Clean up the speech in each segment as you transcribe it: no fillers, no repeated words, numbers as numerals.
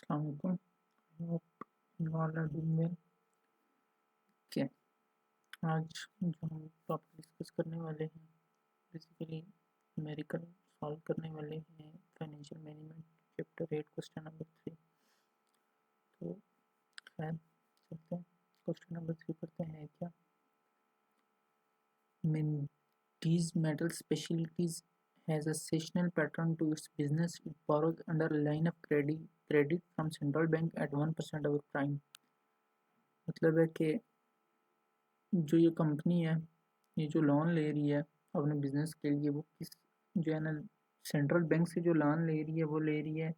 अस्सलाम वालेकुम। Hope you all are doing well. Okay, आज जो हम टॉपिक डिस्कस करने वाले हैं बेसिकली न्यूमेरिकल सॉल्व करने वाले हैं financial management chapter 8 question number 3। तो खैर चलते हैं, क्वेश्चन नंबर 3 करते हैं। क्या Mendes Metal Specialties has a seasonal pattern to its business. It borrows under a line of credit from central bank at 1% over prime। मतलब है कि जो ये कंपनी है, ये जो लोन ले रही है अपने बिजनेस के लिए, वो किस जो है ना सेंट्रल बैंक से जो लोन ले रही है वो ले रही है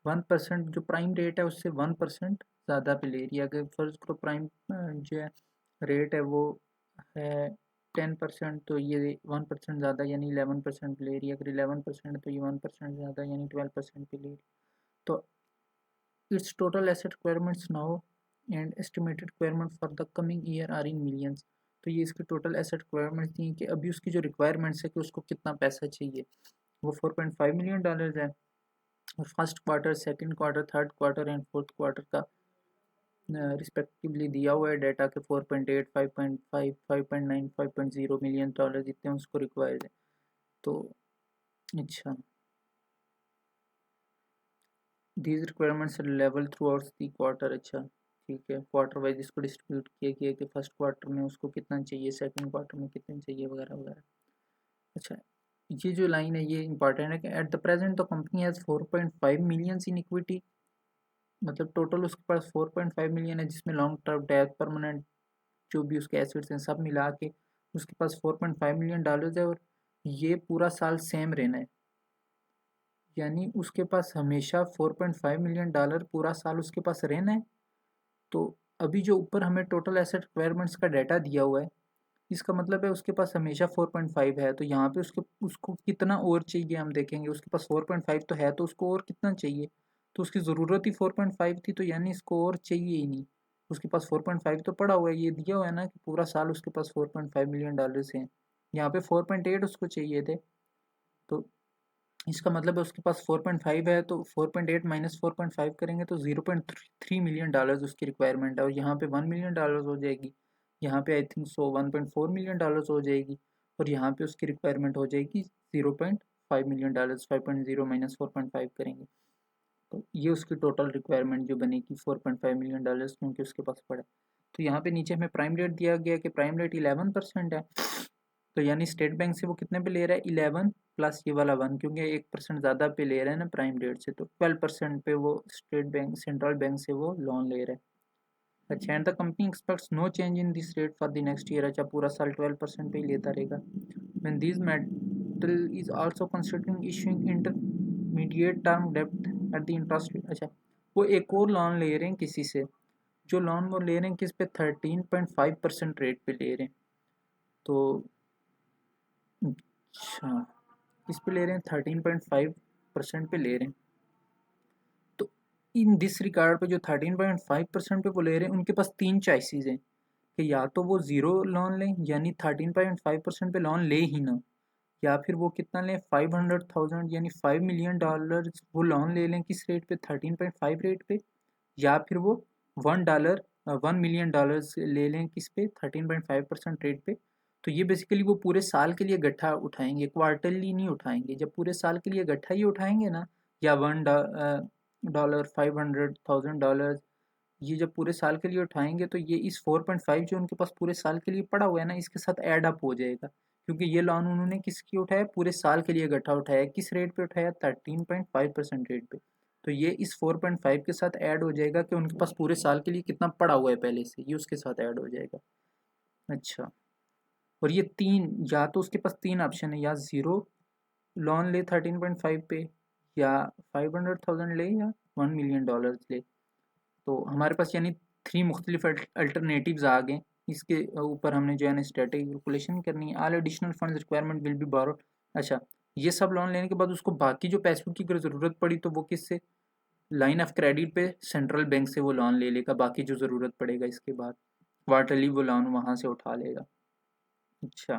1%। जो प्राइम रेट है उससे 1% ज़्यादा पे ले रही है। अगर फर्ज करो प्राइम जो है रेट है वो है 10%, तो ये 1% ज़्यादा यानी 11% ले रही है। अगर 11% तो ये 1% ज़्यादा यानी 12% पे ले रही है। तो its total asset requirements now and estimated requirement for the coming year are in millions। तो ये इसके टोटल एसेट रिक्वायरमेंट्स दी कि अभी उसकी जो रिक्वायरमेंट्स है कि उसको कितना पैसा चाहिए, वो $4.5 मिलियन है। और first quarter, second quarter, third quarter and fourth quarter का रिस्पेक्टिवली दिया हुआ है डाटा के 4.8, 5.5, 5.9, $5.0 मिलियन जितने उसको रिक्वायर्ड है। तो अच्छा, these requirements level through out the quarter. अच्छा ठीक है, क्वार्टर वाइज इसको डिस्ट्रीब्यूट किया गया कि फर्स्ट क्वार्टर में उसको कितना चाहिए, सेकंड क्वार्टर में कितना चाहिए, वगैरह वगैरह। अच्छा, ये जो लाइन है ये इंपॉर्टेंट है कि at the present the company has 4.5 million in equity. मतलब टोटल उसके पास 4.5 मिलियन है, जिसमें लॉन्ग टर्म डेट, परमानेंट जो भी उसके एसेट्स हैं सब मिला के उसके पास $4.5 मिलियन है। और ये पूरा साल सेम रहना है, यानी उसके पास हमेशा $4.5 मिलियन पूरा साल उसके पास रहना है। तो अभी जो ऊपर हमें टोटल एसेट रिक्वायरमेंट्स का डाटा दिया हुआ है, इसका मतलब है उसके पास हमेशा 4.5 है। तो यहाँ पे उसको कितना और चाहिए हम देखेंगे। उसके पास 4.5 तो है, तो उसको और कितना चाहिए। तो उसकी ज़रूरत ही 4.5 थी, तो यानी इसको और चाहिए ही नहीं। उसके पास 4.5 तो पड़ा हुआ है, ये दिया हुआ है ना कि पूरा साल उसके पास $4.5 मिलियन हैं। यहाँ पे 4.8 उसको चाहिए थे। तो इसका मतलब है उसके पास 4.5 है, तो 4.8 माइनस 4.5 करेंगे तो $0.3 मिलियन उसकी रिक्वायरमेंट है। और यहाँ पे $1 मिलियन हो जाएगी, यहाँ पे आई थिंक सो $1.4 मिलियन हो जाएगी, और यहाँ पे उसकी रिक्वायरमेंट हो जाएगी $0.5 मिलियन। 5.0 माइनस 4.5 करेंगे तो ये उसकी टोटल रिक्वायरमेंट जो बनेगी $4.5 मिलियन, क्योंकि उसके पास पड़ा है। तो यहाँ पे नीचे हमें प्राइम रेट दिया गया कि प्राइम रेट 11% है। तो यानी स्टेट बैंक से वो कितने पे ले रहा है, 11 प्लस ये वाला 1, क्योंकि 1% ज़्यादा पे ले रहा है ना प्राइम रेट से, तो 12% पे वो स्टेट बैंक सेंट्रल बैंक से वो लोन ले रहा है। अच्छा, and the company expects no change in this rate for the next year. अच्छा, पूरा साल 12% पे ही लेता रहेगा। When this metal is also considering issuing intermediate term डेब्ट एट द इंटरेस्ट रेट। अच्छा, वो एक और लोन ले रहे हैं किसी से, जो लोन वो ले रहे हैं किस पे, 13.5% रेट पे ले रहे हैं। तो अच्छा, किस पे ले रहे हैं, 13.5% पे ले रहे हैं। तो इन दिस रिगार्ड पे जो 13.5% पे वो ले रहे हैं, उनके पास तीन चॉइसेस हैं कि या तो वो ज़ीरो लोन लें, यानी 13.5% पे लोन ले ही ना, या फिर वो कितना लें, 500,000 यानी $5 मिलियन वो लोन ले लें किस रेट पे, 13.5 रेट पे, या फिर वो $1 मिलियन ले लें किस पे, 13.5% रेट पे। तो ये बेसिकली वो पूरे साल के लिए गट्ठा उठाएंगे, क्वार्टरली नहीं उठाएंगे। जब पूरे साल के लिए गट्ठा ही उठाएंगे ना, या $1, $500,000, ये जब पूरे साल के लिए उठाएंगे तो ये इस 4.5 जो उनके पास पूरे साल के लिए पड़ा हुआ है ना, इसके साथ ऐड अप हो जाएगा। क्योंकि ये लोन उन्होंने किसकी उठाया, पूरे साल के लिए इकट्ठा उठाया। किस रेट पे उठाया, 13.5% रेट पे। तो ये इस 4.5 के साथ ऐड हो जाएगा कि उनके पास पूरे साल के लिए कितना पड़ा हुआ है पहले से, ये उसके साथ ऐड हो जाएगा। अच्छा, और ये तीन, या तो उसके पास तीन ऑप्शन है, या ज़ीरो लोन ले 13.5 पे, या 500,000 ले, या $1 मिलियन ले। तो हमारे पास यानी थ्री मुख्तलिफ अल्टरनेटिव्स आ गए। इसके ऊपर हमने जो है ना स्टैटिक कैलकुलेशन करनी है। All additional funds requirement will be borrowed. अच्छा, ये सब लोन लेने के बाद उसको बाकी जो पैसों की अगर ज़रूरत पड़ी तो वो किससे, लाइन ऑफ क्रेडिट पे सेंट्रल बैंक से वो लोन ले लेगा। बाकी जो ज़रूरत पड़ेगा इसके बाद क्वार्टरली वो लोन वहाँ से उठा लेगा। अच्छा,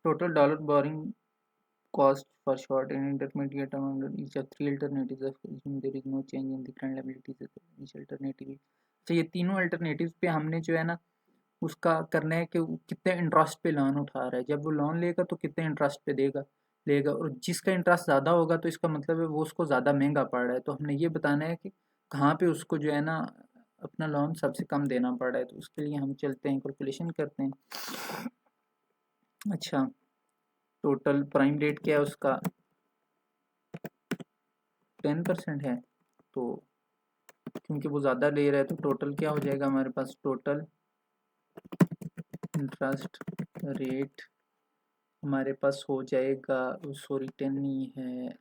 total dollar boring cost for short and intermediate term under each of three alternatives of assume there is no change in the current liabilities each alternative। तो ये तीनों अल्टरनेटिव्स पे हमने जो है ना उसका करना है कि वो कितने इंटरेस्ट पे लोन उठा रहा है। जब वो लोन लेगा तो कितने इंटरेस्ट पे लेगा और जिसका इंटरेस्ट ज़्यादा होगा तो इसका मतलब है वो उसको ज़्यादा महंगा पड़ रहा है। तो हमने ये बताना है कि कहाँ पे उसको जो है ना अपना लोन सबसे कम देना पड़ रहा है। तो उसके लिए हम चलते हैं कैलकुलेशन करते हैं। अच्छा, टोटल प्राइम रेट क्या है उसका 10% है, तो क्योंकि वो ज़्यादा ले रहा है तो टोटल क्या हो जाएगा हमारे पास, टोटल इंटरेस्ट रेट हमारे पास हो जाएगा, सॉरी 10 नहीं है,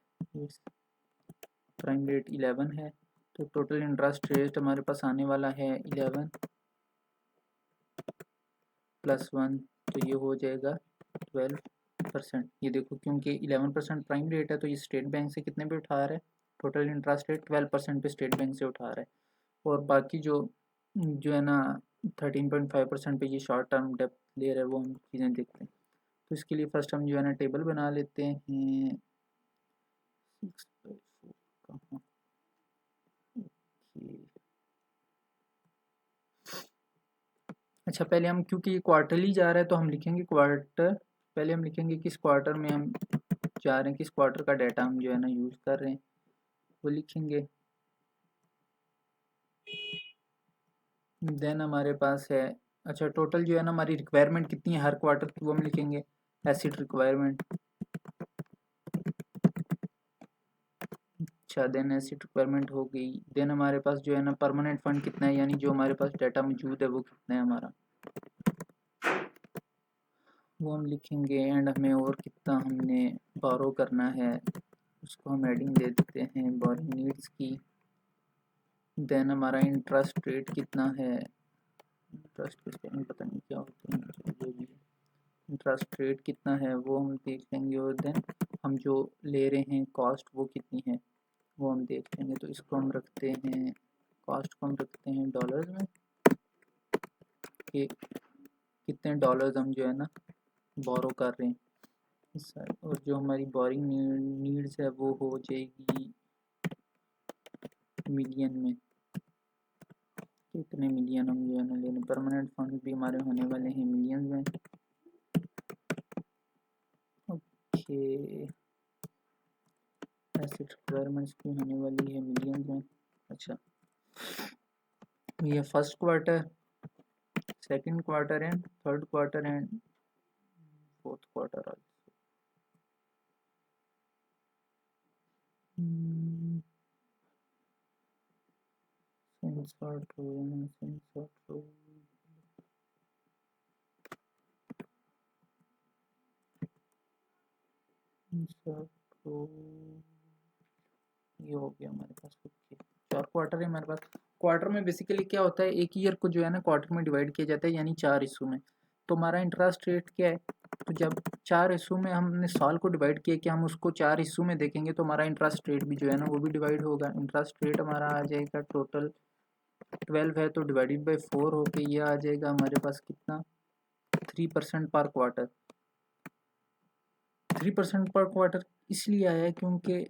प्राइम रेट 11 है, तो टोटल इंटरेस्ट रेट हमारे पास आने वाला है 11 + 1, तो ये हो जाएगा 12%। ये देखो क्योंकि 11% प्राइम रेट है तो ये स्टेट बैंक से कितने पे उठा रहा है, टोटल इंटरेस्ट रेट 12% पे स्टेट बैंक से उठा रहा है। और बाकी जो जो है ना 13.5% पे ये शॉर्ट टर्म डेप्थ ले रहा है वो हम चीज़ें देखते हैं। तो इसके लिए फर्स्ट हम जो है ना टेबल बना लेते हैं 6/4 कहाँ, अच्छा पहले हम क्योंकि ये क्वार्टरली जा रहा है तो हम लिखेंगे क्वार्टर, पहले हम लिखेंगे किस क्वार्टर में हम जा रहे हैं, किस क्वार्टर का डाटा हम जो है ना यूज़ कर रहे हैं वो लिखेंगे। देन हमारे पास है, अच्छा टोटल जो है ना हमारी रिक्वायरमेंट कितनी है हर क्वार्टर की वो हम लिखेंगे, एसिड रिक्वायरमेंट। अच्छा देन एसिड रिक्वायरमेंट हो गई। देन हमारे पास जो है ना परमानेंट फंड कितना है, यानी जो हमारे पास डाटा मौजूद है वो कितना है हमारा, वो हम लिखेंगे। एंड हमें और कितना हमने बोरो करना है उसको हम एडिंग दे देते हैं बोरिंग नीड्स की। देन हमारा इंटरेस्ट रेट कितना है, इंटरेस्ट के स्पेलिंग पता नहीं क्या होते हैं, जो भी इंटरेस्ट रेट कितना है वो हम देख लेंगे। और देन हम जो ले रहे हैं कॉस्ट वो कितनी है वो हम देख लेंगे। तो इसको हम रखते हैं, कॉस्ट को हम रखते हैं डॉलर्स में, कि कितने डॉलर्स हम जो है ना बोरो कर रहे हैं इस साइड। और जो हमारी बोरिंग नीड्स है वो हो जाएगी मिलियन में, कितने मिलियन हम जो है ना लेने, परमानेंट फंड भी हमारे होने वाले हैं मिलियन में। ओके, एसेट रिक्वायरमेंट्स भी होने वाली है मिलियन में। अच्छा, ये first quarter, second quarter and third quarter and fourth quarter. सेंसर टू ये हो गया हमारे पास। ओके, 4 क्वार्टर है हमारे पास। क्वार्टर में बेसिकली क्या होता है, एक ईयर को जो है ना क्वार्टर में डिवाइड किया जाता है, यानी 4 हिस्सों में। तो हमारा इंटरेस्ट रेट क्या है, तो जब 4 हिस्सों में हमने साल को डिवाइड किया कि हम उसको 4 हिस्सों में देखेंगे तो हमारा इंटरेस्ट रेट भी जो है ना वो भी डिवाइड होगा। इंटरेस्ट रेट हमारा आ जाएगा, टोटल 12 है तो डिवाइडेड बाई 4 होके ये आ जाएगा हमारे पास कितना, 3% पर क्वार्टर। 3% पर क्वार्टर इसलिए आया है क्योंकि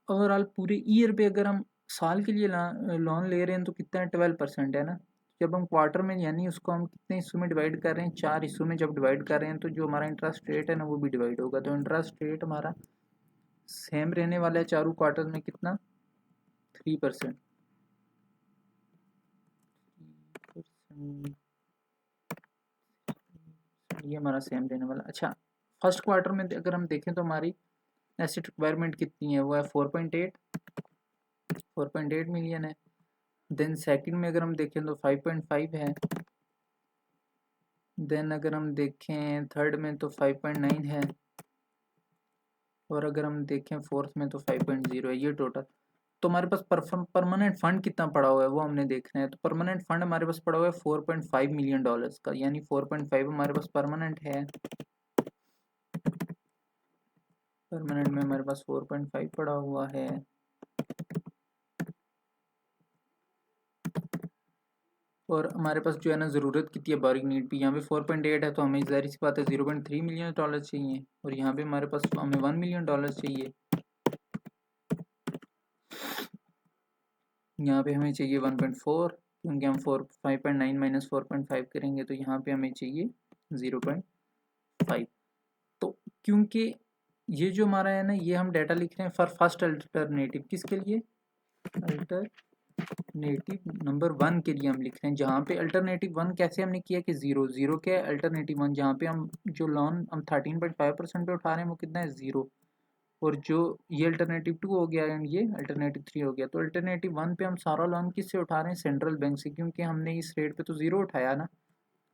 ओवरऑल पूरे ईयर पे अगर हम साल के लिए लोन ले रहे हैं तो कितना है, 12% है ना। जब हम क्वार्टर में यानी उसको हम कितने हिस्सों में डिवाइड कर रहे हैं, 4 हिस्सों में जब डिवाइड कर रहे हैं तो जो हमारा इंटरेस्ट रेट है ना वो भी डिवाइड होगा। तो इंटरेस्ट रेट हमारा सेम रहने वाला है चारों क्वार्टर में, कितना 3%। ये हमारा सेम रहने वाला। अच्छा, फर्स्ट क्वार्टर में अगर हम देखें तो हमारी एसेट रिक्वायरमेंट कितनी है, वो है 4.8 मिलियन है। देन सेकंड में अगर हम देखें तो 5.5 है। देन अगर हम देखें थर्ड में तो 5.9 है। और अगर हम देखें फोर्थ में तो 5.0 है। ये टोटल, तो हमारे पास परमानेंट फंड कितना पड़ा हुआ है वो हमने देखना है। तो परमानेंट फंड हमारे पास पड़ा हुआ है 4.5 मिलियन डॉलर्स का, यानी 4.5 हमारे पास परमानेंट है। परमानेंट में हमारे पास 4.5 पड़ा हुआ है। और हमारे पास जो है ना ज़रूरत कितनी है बोरिंग नीड भी, यहाँ पे 4.8 है तो हमें ज़ाहिर सी बात है 0.3 मिलियन डॉलर चाहिए, और यहाँ पे हमारे पास हमें 1 मिलियन डॉलर चाहिए। यहाँ पे हमें चाहिए 1.4, क्योंकि हम 5.9 माइनस 4.5 करेंगे तो यहाँ पे हमें चाहिए 0.5। तो क्योंकि ये जो हमारा है ना, ये हम डाटा लिख रहे हैं फॉर फर्स्ट अल्टरनेटिव, किसके लिए? अल्टरनेटिव नंबर 1 के लिए हम लिख रहे हैं, जहाँ पे अल्टरनेटिव 1 कैसे हमने किया कि 0 क्या है अल्टरनेटिव 1, जहाँ पे हम जो लोन हम 13.5% पे उठा रहे हैं वो कितना है 0, और जो ये अल्टरनेटिव 2 हो गया एंड ये अल्टरनेटिव 3 हो गया। तो अल्टरनेटिव 1 पे हम सारा लोन किससे उठा रहे हैं? सेंट्रल बैंक से, क्योंकि हमने इस रेट पे तो 0 उठाया ना,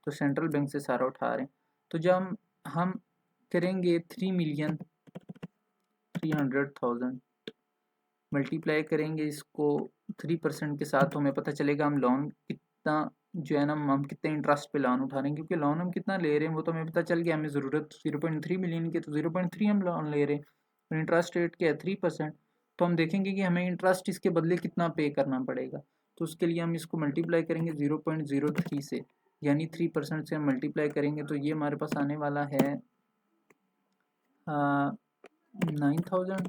तो सेंट्रल बैंक से सारा उठा रहे हैं। तो जब हम करेंगे 3,300,000 मल्टीप्लाई करेंगे इसको 3% के साथ, तो हमें पता चलेगा हम लोन कितना जो है ना, हम कितने इंटरेस्ट पे लोन उठा रहे हैं, क्योंकि लोन हम कितना ले रहे हैं वो तो हमें पता चल गया, हमें ज़रूरत 0.3 मिलियन की, तो 0.3 हम लोन ले रहे हैं, और इंटरेस्ट रेट क्या है 3%। तो हम देखेंगे कि हमें इंटरेस्ट इसके बदले कितना पे करना पड़ेगा, तो उसके लिए हम इसको मल्टीप्लाई करेंगे 0.03 से, यानी 3% से हम मल्टीप्लाई करेंगे, तो ये हमारे पास आने वाला है 9,000।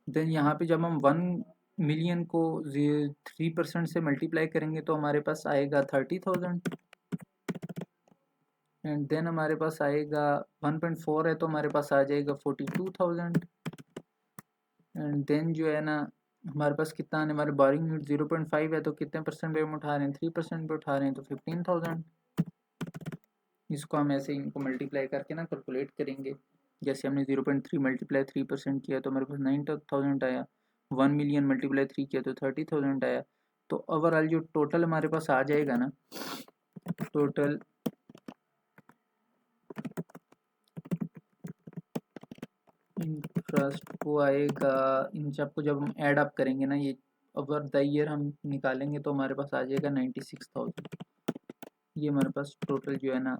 देन यहाँ पे जब हम 1 मिलियन को 3% से मल्टीप्लाई करेंगे तो हमारे पास आएगा 30,000, एंड देन हमारे पास आएगा 1.4 है तो हमारे पास आ जाएगा 42,000, एंड देन जो है ना हमारे पास कितना आने वाले बोरिंग यूनिट 0.5 है, तो कितने परसेंट पे हम उठा रहे हैं? 3% पे उठा रहे हैं, तो 15,000। इसको हम ऐसे इनको मल्टीप्लाई करके ना कैलकुलेट करेंगे, जैसे हमने 0.3 मल्टीप्लाई 3% किया तो हमारे पास 9,000 आया, 1 मिलियन मल्टीप्लाई 3 किया तो 30,000 आया। तो ओवरऑल जो टोटल हमारे पास आ जाएगा ना, टोटल इंटरेस्ट वो आएगा, इन सबको जब हम ऐड अप करेंगे ना, ये ओवर द ईयर हम निकालेंगे तो हमारे पास आ जाएगा 96,000। ये हमारे पास टोटल जो है ना,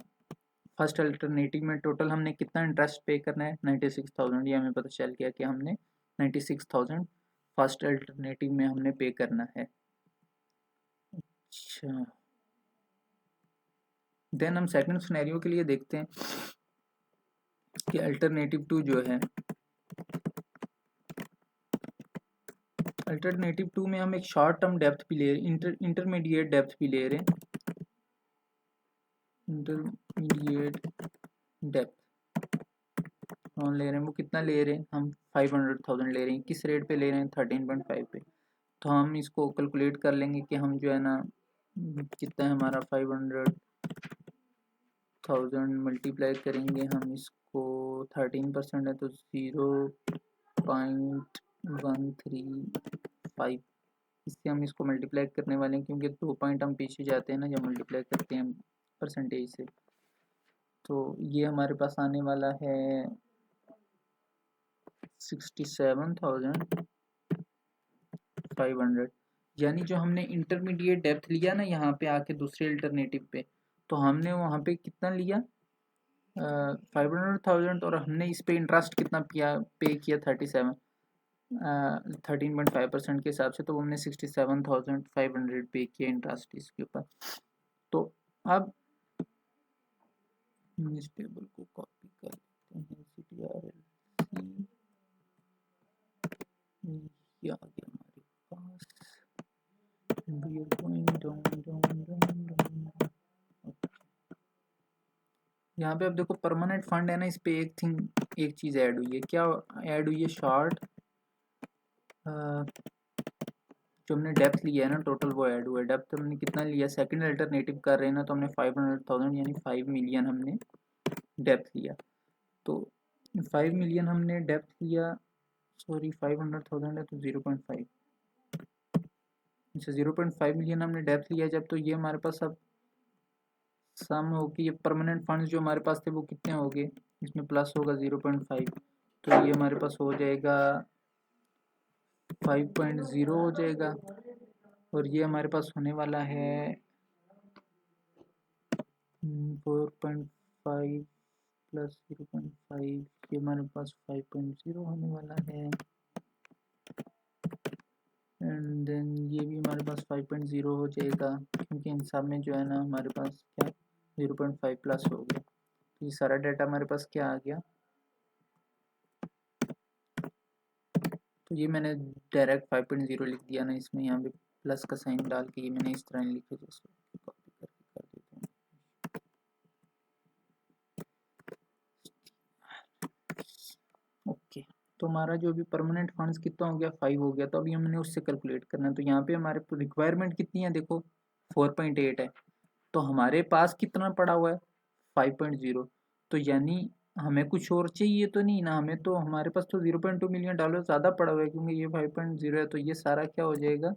फर्स्ट अल्टरनेटिव में टोटल हमने कितना इंटरेस्ट पे करना है 96,000, ये हमें पता चल गया कि हमने 96,000 फर्स्ट अल्टरनेटिव में हमने पे करना है। अच्छा, देन हम सेकंड सिनेरियो के लिए देखते हैं कि अल्टरनेटिव 2 जो है, अल्टरनेटिव 2 में हम एक शॉर्ट टर्म डेप्थ भी ले रहे हैं, इंटरमीडिएट डेप्थ भी ले रहे हैं, इंटरमीडिएट डेप्थ लोन ले रहे हैं। वो कितना ले रहे हैं? हम 500,000 ले रहे हैं। किस रेट पे ले रहे हैं? 13.5 पे। तो हम इसको कैलकुलेट कर लेंगे कि हम जो है ना, कितना है हमारा 500,000 मल्टीप्लाई करेंगे हम इसको, 13% है तो 0.135, इससे हम इसको मल्टीप्लाई करने वाले हैं, क्योंकि 2 पॉइंट हम पीछे जाते हैं ना जब मल्टीप्लाई करते हैं परसेंटेज से। तो ये हमारे पास आने वाला है 67,500, यानी जो हमने इंटरमीडिएट डेप्थ लिया ना यहाँ पे आके दूसरे अल्टरनेटिव पे, तो हमने वहाँ पे कितना लिया 500,000, और हमने इस पे इंटरेस्ट कितना पे किया 13.5% के हिसाब से, तो हमने 67,500 पे किया इंटरेस्ट इसके ऊपर। तो अब इस टेबल को कॉपी कर लेते हैं, CTRL-C, ये आ गया हमारे पास, we are going down. यहाँ पे अब देखो परमानेंट फंड है ना, इस पे एक चीज़ ऐड हुई है। क्या ऐड हुई है? शॉर्ट जो हमने डेप्थ लिया है ना टोटल, वो ऐड हुआ है। डेप्थ हमने कितना लिया? सेकंड अल्टरनेटिव कर रहे हैं ना, तो हमने 500,000 यानी 5 मिलियन हमने डेप्थ लिया। तो 5 मिलियन हमने डेप्थ लिया, सॉरी 500,000 है तो 0.5, अच्छा 0.5 मिलियन हमने डेप्थ लिया जब, तो ये हमारे पास अब सम हो कि ये परमानेंट फंड्स जो हमारे पास थे वो कितने हो गए, इसमें प्लस होगा 0.5, तो ये हमारे पास हो जाएगा 5.0 हो जाएगा, और ये हमारे पास होने वाला है 4.5 प्लस 0.5, ये हमारे पास 5.0 होने वाला है, एंड देन ये भी हमारे पास 5.0 हो जाएगा, क्योंकि हिसाब में जो है ना हमारे पास क्या 0.5 प्लस हो गया। तो ये सारा डाटा हमारे पास क्या आ गया, तो ये मैंने डायरेक्ट 5.0 लिख दिया ना, इसमें यहाँ पे प्लस का साइन डाल के ये मैंने इस तरह लिखे, जैसे कॉपी करके कर देता हूँ। ओके, तो हमारा जो भी परमानेंट फंड्स कितना हो गया 5 हो गया। तो अभी हमने उससे कैलकुलेट करना है। तो यहाँ पे हमारे रिक्वायरमेंट कितनी है, देखो 4.8 है, तो हमारे पास कितना पड़ा हुआ है 5.0। तो यानी हमें कुछ और चाहिए तो नहीं ना, हमें तो हमारे पास तो 0.2 मिलियन डॉलर ज़्यादा पड़ा हुआ है, क्योंकि ये 5.0 है। तो ये सारा क्या हो जाएगा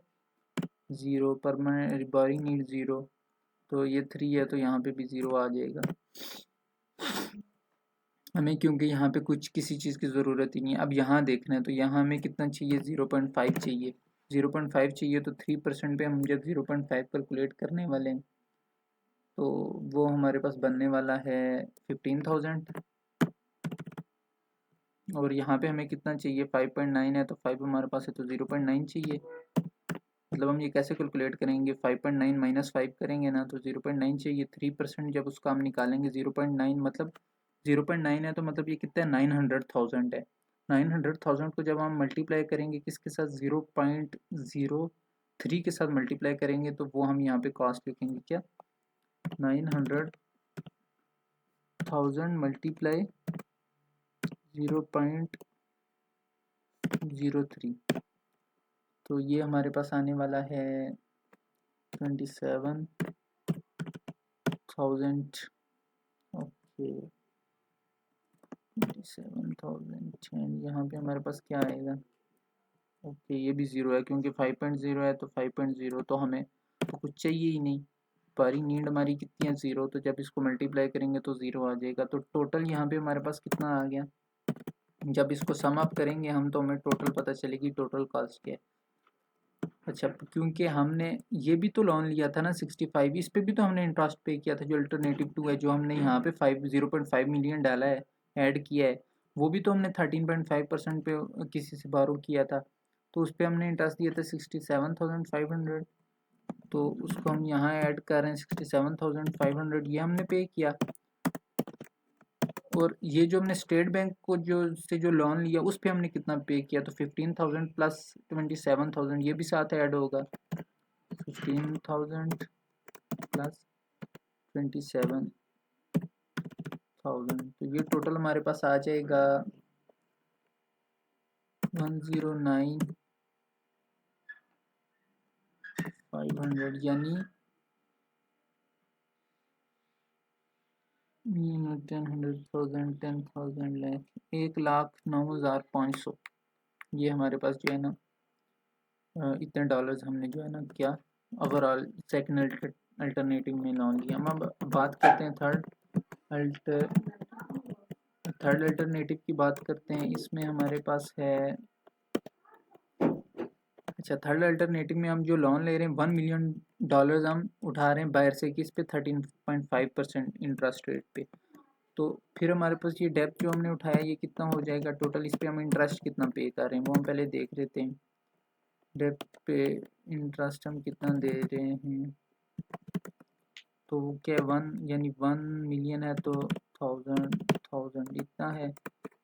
0, परमानेंट बोरिंग नीड 0, तो ये 3 है तो यहाँ पे भी 0 आ जाएगा हमें, क्योंकि यहाँ पे कुछ किसी चीज़ की ज़रूरत ही नहीं है। अब यहाँ देखना है तो यहाँ हमें कितना चाहिए 0.5 चाहिए। 0.5 चाहिए तो 3% पे हम जब 0.5 कैलकुलेट करने वाले हैं तो वो हमारे पास बनने वाला है 15,000। और यहाँ पे हमें कितना चाहिए 5.9 है, तो 5 हमारे पास है तो 0.9 चाहिए। मतलब हम ये कैसे कैलकुलेट करेंगे, 5.9 माइनस 5 करेंगे ना तो 0.9 चाहिए। 3% जब उसका हम निकालेंगे 0.9 मतलब 0.9 है, तो मतलब ये कितना है 900,000 है। 900,000 को जब हम मल्टीप्लाई करेंगे किसके साथ 0.03 के साथ मल्टीप्लाई करेंगे, तो वो हम यहाँ पे कॉस्ट लिखेंगे क्या 900,000 मल्टीप्लाई 0.03, तो ये हमारे पास आने वाला है 27,000। ओके 27,000 यहाँ पे हमारे पास क्या आएगा। ओके ये भी 0 है, क्योंकि 5.0 है तो 5.0 तो हमें तो कुछ चाहिए ही नहीं। पारी नीड हमारी कितनी है 0, तो जब इसको मल्टीप्लाई करेंगे तो 0 आ जाएगा। तो टोटल यहाँ पे हमारे पास कितना आ गया, जब इसको सम अप करेंगे हम तो हमें टोटल पता चलेगी टोटल कॉस्ट क्या है। अच्छा, क्योंकि हमने ये भी तो लोन लिया था ना 65, इस पे भी तो हमने इंटरेस्ट पे किया था, जो अल्टरनेटिव 2 है, जो हमने यहाँ पे 0.5 मिलियन डाला है, ऐड किया है, वो भी तो हमने 13.5% पे किसी से बारो किया था, तो उस पर हमने इंटरेस्ट दिया था 67,500। तो उसको हम यहाँ ऐड कर रहे हैं 67,500, ये हमने पे किया। और ये जो हमने स्टेट बैंक को जो लोन लिया उस पे हमने कितना पे किया, तो 15,000 प्लस 27,000 ये भी साथ ऐड होगा। 15,000 प्लस 27,000, तो ये टोटल हमारे पास आ जाएगा 109,500, यानी 10,000 10,000 लाख 1,09,500, ये हमारे पास जो है ना इतने डॉलर्स हमने जो है ना क्या ओवरऑल सेकंड अल्टरनेटिव में लोन लिया। हम अब बात करते हैं थर्ड अल्टरनेटिव की बात करते हैं। इसमें हमारे पास है, अच्छा थर्ड अल्टरनेटिव में हम जो लोन ले रहे हैं 1 मिलियन डॉलर्स हम उठा रहे हैं बाहर से, किस पे 13.5% इंटरेस्ट रेट पे। तो फिर हमारे पास ये डेप्थ जो हमने उठाया ये कितना हो जाएगा टोटल, इस पे हम इंटरेस्ट कितना पे कर रहे हैं वो हम पहले देख लेते हैं। डेप्थ पे इंटरेस्ट हम कितना दे रहे हैं, तो क्या 1 यानी 1 मिलियन है तो 1000 इतना है।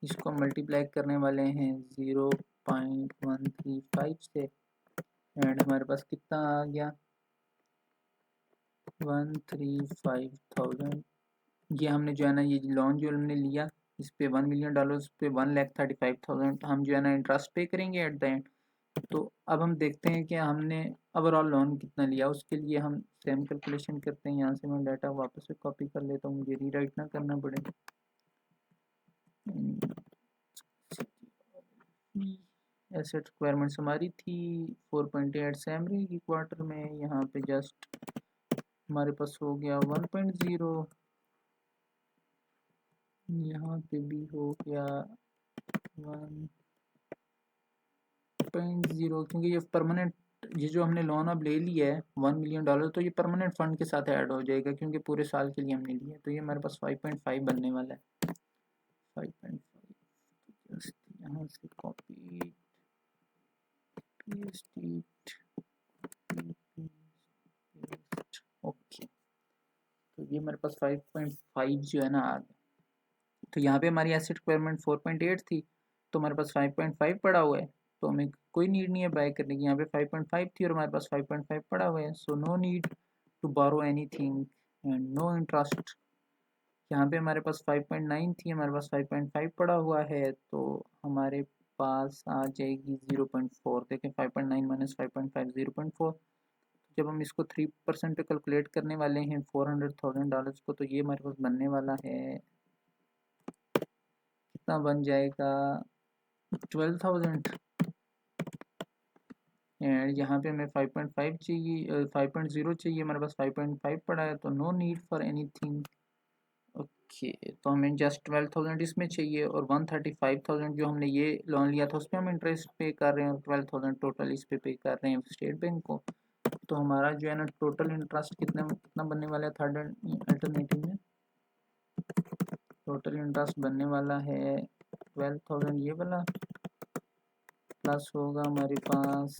इसको मल्टीप्लाई करने वाले हैं 0.135 से, एंड हमारे पास कितना आ गया 135,000। ये हमने जो है ना ये लोन जो हमने लिया इस पे 1 मिलियन डॉलर पे 1,35,000 हम जो है ना इंटरेस्ट पे करेंगे एट द एंड। तो अब हम देखते हैं कि हमने ओवरऑल लोन कितना लिया, उसके लिए हम सेम कैलकुलेशन करते हैं। यहाँ से मैं डाटा वापस से कॉपी कर लेता हूँ, मुझे रीराइट ना करना पड़े। एसेट रिक्वायरमेंट्स हमारी थी 4.8 सैमरी की क्वार्टर में, यहाँ पे जस्ट हमारे पास हो गया 1.0, यहाँ पे भी हो गया 1.0, क्योंकि ये परमानेंट, ये जो हमने लोन अब ले लिया है 1 मिलियन डॉलर, तो ये परमानेंट फंड के साथ ऐड हो जाएगा, क्योंकि पूरे साल के लिए हमने लिया है। तो ये हमारे पास 5.5 बनने वाला है। 5.5 जस्ट यहाँ से कॉपी पेस्ट इट, ये मेरे पास 5.5 जो है ना आ गया। तो यहाँ पे हमारी एसेट रिक्वायरमेंट 4.8 थी, तो हमारे पास 5.5 पड़ा हुआ है, तो हमें कोई नीड नहीं है बाय करने की। यहाँ पे 5.5 थी और हमारे पास 5.5 पड़ा हुआ है, so no need to borrow anything and no interest. यहाँ पे हमारे पास 5.9 थी, हमारे पास 5.5 पड़ा हुआ है, तो हमारे पास आ जाएगी 0.4। देखें 5.9 माइनस 5.5 0.4। जब हम इसको 3% पे कैलकुलेट करने वाले हैं $400,000 को, तो ये हमारे पास बनने वाला है, कितना बन जाएगा 12,000। एंड यहाँ पे हमें 5.5 चाहिए, 5.0 चाहिए, हमारे पास 5.5 पड़ा है, तो no need for anything. Okay, तो हमें जस्ट 12,000 इसमें चाहिए, और 135,000 जो हमने ये लोन लिया था उस पर हम इंटरेस्ट पे कर रहे हैं, और 12,000 टोटल इस पे कर रहे हैं स्टेट बैंक को। तो हमारा जो है ना टोटल इंटरेस्ट कितना बनने वाला है थर्ड अल्टरनेटिव में? टोटल इंटरेस्ट बनने वाला है 12,000 ये वाला, प्लस होगा हमारे पास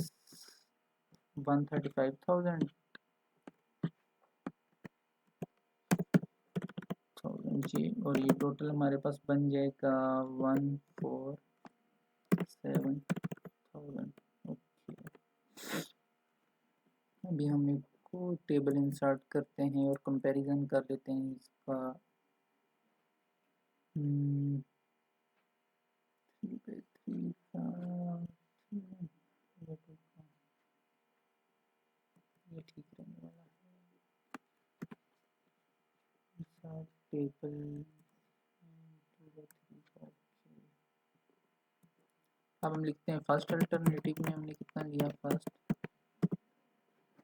135,000 जी, और ये टोटल हमारे पास बन जाएगा 147,000। ओके, अभी हम इसको टेबल इंसर्ट करते हैं और कंपैरिजन कर लेते हैं इसका। 3/3 का ये ठीक रहने वाला है टेबल। अब हम लिखते हैं फर्स्ट अल्टरनेटिव में हमने कितना लिया, फर्स्ट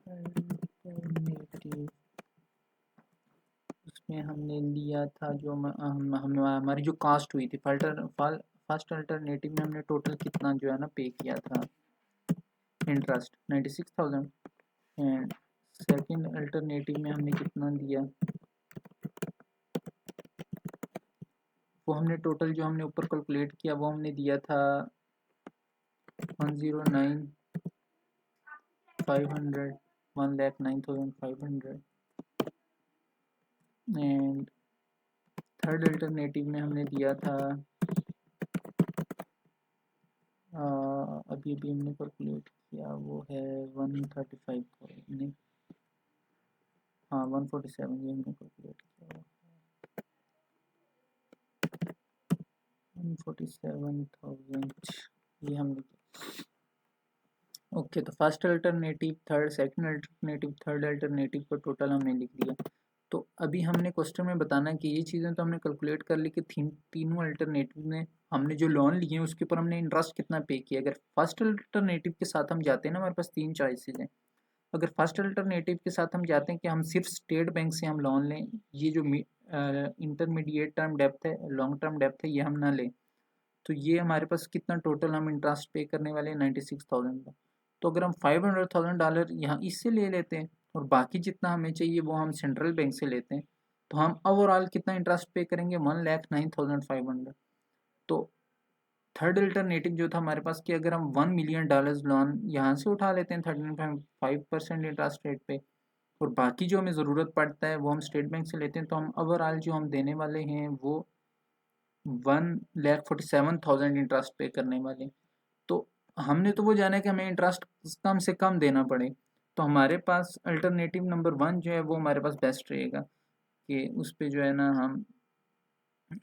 अल्टरनेटिव उसमें हमने लिया था जो हमारी जो कास्ट हुई थी फर्स्ट अल्टरनेटिव में हमने टोटल कितना जो है ना पे किया था इंटरेस्ट 96,000। एंड सेकंड अल्टरनेटिव में हमने कितना दिया, वो हमने टोटल जो हमने ऊपर कैलकुलेट किया वो हमने दिया था 109,500 1,09,500। एंड थर्ड अल्टरनेटिव में हमने दिया था अभी अभी हमने कैलकुलेट किया वो है 135,000 नहीं, हाँ 147 ये हमने कैलकुलेट किया 147,000 ये हमने। ओके, तो first alternative third second alternative third alternative का टोटल हमने लिख दिया। तो अभी हमने क्वेश्चन में बताना कि ये चीज़ें तो हमने कैलकुलेट कर ली कि तीनों अल्टरनेटिव में हमने जो लोन लिए हैं उसके ऊपर हमने इंटरेस्ट कितना पे किया। अगर फर्स्ट अल्टरनेटिव के साथ हम जाते हैं ना, हमारे पास तीन चॉइसेस हैं। अगर फर्स्ट अल्टरनेटिव के साथ हम जाते हैं कि हम सिर्फ स्टेट बैंक से हम लोन लें, ये जो इंटरमीडिएट टर्म डेप्थ है लॉन्ग टर्म डेप्थ है ये हम ना लें, तो ये हमारे पास कितना टोटल हम इंटरेस्ट पे करने वाले हैं 96,000 का। तो अगर हम $500,000 यहाँ इससे ले लेते हैं और बाकी जितना हमें चाहिए वो हम सेंट्रल बैंक से लेते हैं, तो हम ओवरऑल कितना इंटरेस्ट पे करेंगे 1,09,500। तो थर्ड अल्टरनेटिव जो था हमारे पास कि अगर हम $1 मिलियन लोन यहाँ से उठा लेते हैं 13.5% इंटरेस्ट रेट पे, और बाकी जो हमें ज़रूरत पड़ता है वो हम स्टेट बैंक से लेते हैं, तो हम ओवरऑल जो हम देने वाले हैं वो 1,47,000 इंटरेस्ट पे करने वाले। तो हमने तो वो जाना है कि हमें इंटरेस्ट कम से कम देना पड़े, तो हमारे पास अल्टरनेटिव नंबर 1 जो है वो हमारे पास बेस्ट रहेगा कि उस पे जो है ना हम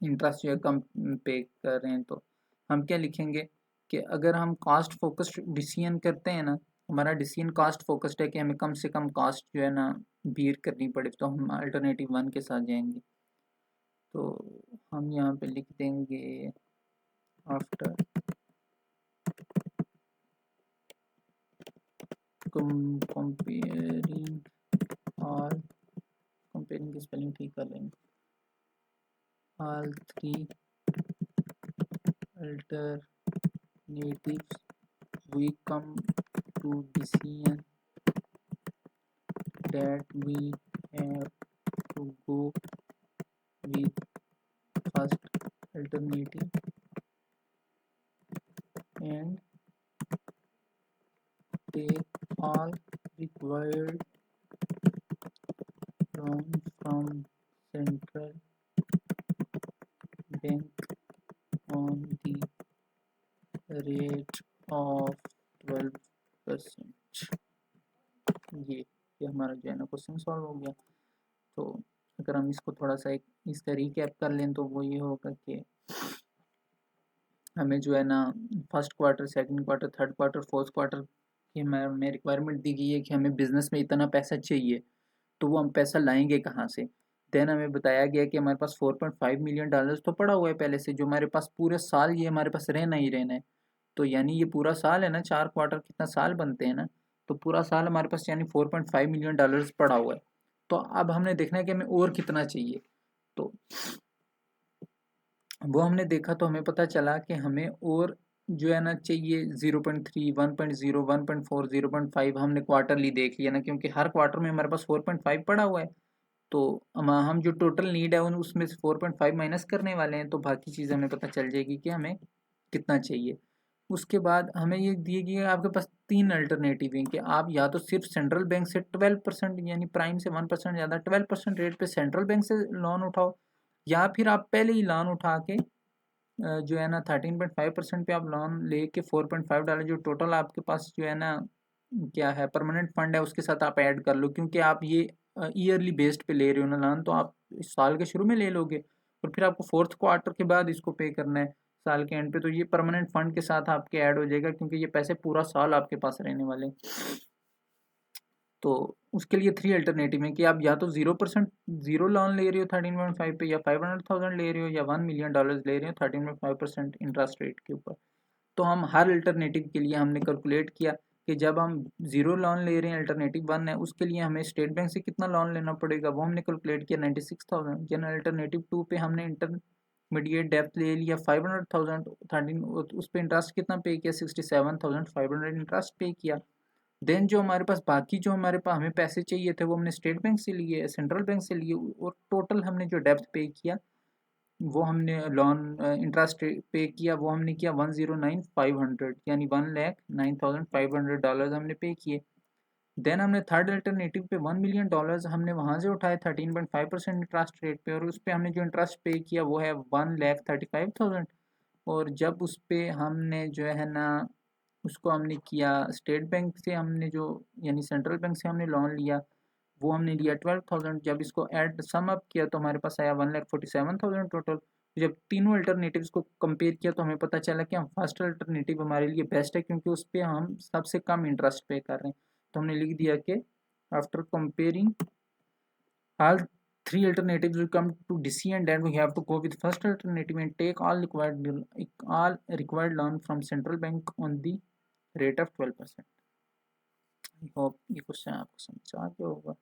इंटरेस्ट जो है कम पे कर रहे हैं। तो हम क्या लिखेंगे कि अगर हम कॉस्ट फोकस्ड डिसीजन करते हैं ना, हमारा डिसीजन कॉस्ट फोकस्ड है कि हमें कम से कम कॉस्ट जो है ना बीयर करनी पड़े, तो हम अल्टरनेटिव 1 के साथ जाएंगे। तो हम यहाँ पे लिख देंगे आफ्टर कंपेयरिंग ऑल, कंपेयरिंग की स्पेलिंग ठीक कर लेंगे, all 3 alternatives we come to decision that we have to go with first alternative and take all required loans from rate of 12%। ये हमारा जो है ना क्वेश्चन सॉल्व हो गया। तो अगर हम इसको थोड़ा सा एक इसका रिकैप कर लें तो वो ये होगा कि हमें जो है ना first quarter, second quarter, third quarter, fourth quarter की हमें रिक्वायरमेंट दी गई है कि हमें बिजनेस में इतना पैसा चाहिए, तो वो हम पैसा लाएंगे कहाँ से। देन हमें बताया गया कि हमारे पास 4.5 मिलियन डॉलर्स तो पड़ा हुआ है पहले से, जो हमारे पास पूरे साल ये हमारे पास रहना ही रहना है। तो यानी ये पूरा साल है ना, 4 क्वार्टर कितना साल बनते हैं ना, तो पूरा साल हमारे पास यानी 4.5 मिलियन डॉलर्स पड़ा हुआ है। तो अब हमने देखना है कि हमें और कितना चाहिए। तो वो हमने देखा तो हमें पता चला कि हमें और जो है ना चाहिए 0.3, 1.0, 1.4, 0.5 हमने क्वार्टरली देख लिया ना, क्योंकि हर क्वार्टर में हमारे पास 4.5 पड़ा हुआ है। तो हम जो टोटल नीड है उसमें से 4.5 माइनस करने वाले हैं, तो बाकी चीज़ हमें पता चल जाएगी कि हमें कितना चाहिए। उसके बाद हमें ये दिए गए आपके पास 3 अल्टरनेटिव हैं कि आप या तो सिर्फ सेंट्रल बैंक से 12% यानी प्राइम से 1% ज़्यादा 12% रेट पे सेंट्रल बैंक से लोन उठाओ, या फिर आप पहले ही लोन उठा के जो है ना 13.5% पे आप लोन लेके 4.5 डॉलर जो टोटल आपके पास जो है ना क्या है परमानेंट फंड है उसके साथ आप ऐड कर लो, क्योंकि आप ये ईयरली बेस्ड पे ले रहे हो ना लोन, तो आप इस साल के शुरू में ले लोगे और फिर आपको फोर्थ क्वार्टर के बाद इसको पे करना है साल के एंड पे, तो ये परमानेंट फंड के साथ आपके ऐड हो जाएगा, क्योंकि ये पैसे पूरा साल आपके पास रहने वाले। तो उसके लिए 3 अल्टरनेटिव है कि आप या तो 0% जीरो लोन ले रहे हो 13.5 पे, या 500,000 ले रहे हो, या $1 मिलियन ले रहे हो 13.5% इंटरेस्ट रेट के ऊपर। तो हम हर अल्टरनेटिव के लिए हमने कैलकुलेट किया कि जब हम जीरो लोन ले रहे हैं अल्टरनेटिव 1 है उसके लिए हमें स्टेट बैंक से कितना लोन लेना पड़ेगा, वो हमने कैलकुलेट किया 96,000। जन अल्टरनेटिव 2 पे हमने इंटरमीडिएट डेप्थ ले लिया 500,000, 13 उस पर इंटरेस्ट कितना पे किया 67,500 इंटरेस्ट पे किया। देन जो हमारे पास बाकी जो हमारे पास हमें पैसे चाहिए थे वो हमने स्टेट बैंक से लिए, सेंट्रल बैंक से लिए, और टोटल हमने जो डेप्थ पे किया वो हमने लोन इंटरेस्ट पे किया वो हमने किया 109,500 यानी $1,09,500 हमने पे किए। देन हमने थर्ड अल्टरनेटिव पे $1 मिलियन हमने वहाँ से उठाए 13.5% इंटरेस्ट रेट पे, और उस पर हमने जो इंटरेस्ट पे किया वो है 1,35,000। और जब उस पर हमने जो है ना उसको हमने किया स्टेट बैंक से हमने जो यानी सेंट्रल बैंक से हमने लोन लिया वो हमने लिया 12,000। जब इसको ऐड सम अप किया तो हमारे पास आया 1,47,000 टोटल। जब तीनों अल्टरनेटिव्स को कंपेयर किया तो हमें पता चला कि हम फर्स्ट अल्टरनेटिव हमारे लिए बेस्ट है, क्योंकि उस पर हम सबसे कम इंटरेस्ट पे कर रहे हैं। तो हमने लिख दिया कि after comparing all three alternatives we come to decision that we have to go with first alternative and take all required loan from central bank on the rate of 12%। I hope ये question आपको समझ आ गया होगा।